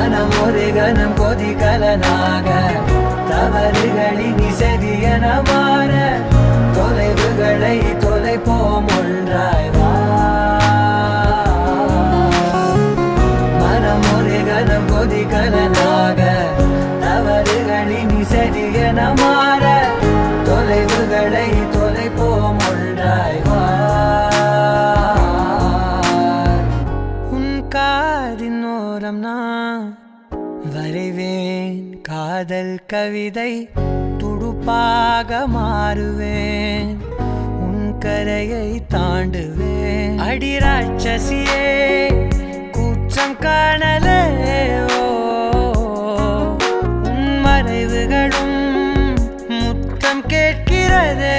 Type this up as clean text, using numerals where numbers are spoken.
மனம் ஒரு கணம் கொதிகலனாக தவறுகளின் இசையன மாற தொலைவுகளை தொலைப்போம் ஒன்றாய் வா. மனம் ஒரு கணம் கொதிகலனாக தவறுகளின் இசையன மாற தொலைவுகளை தொலைப்போம் ஒன்றாய் வா. உன் காதின் ஓரம் நான் வரைவேன் காதல் கவிதை, துடுப்பாக மாறுவேன், உன் கரையை தாண்டுவேன். அடி ராட்சசியே கூச்சம் காணலே, உன் மறைவுகளும் முத்தம் கேட்கிறதே.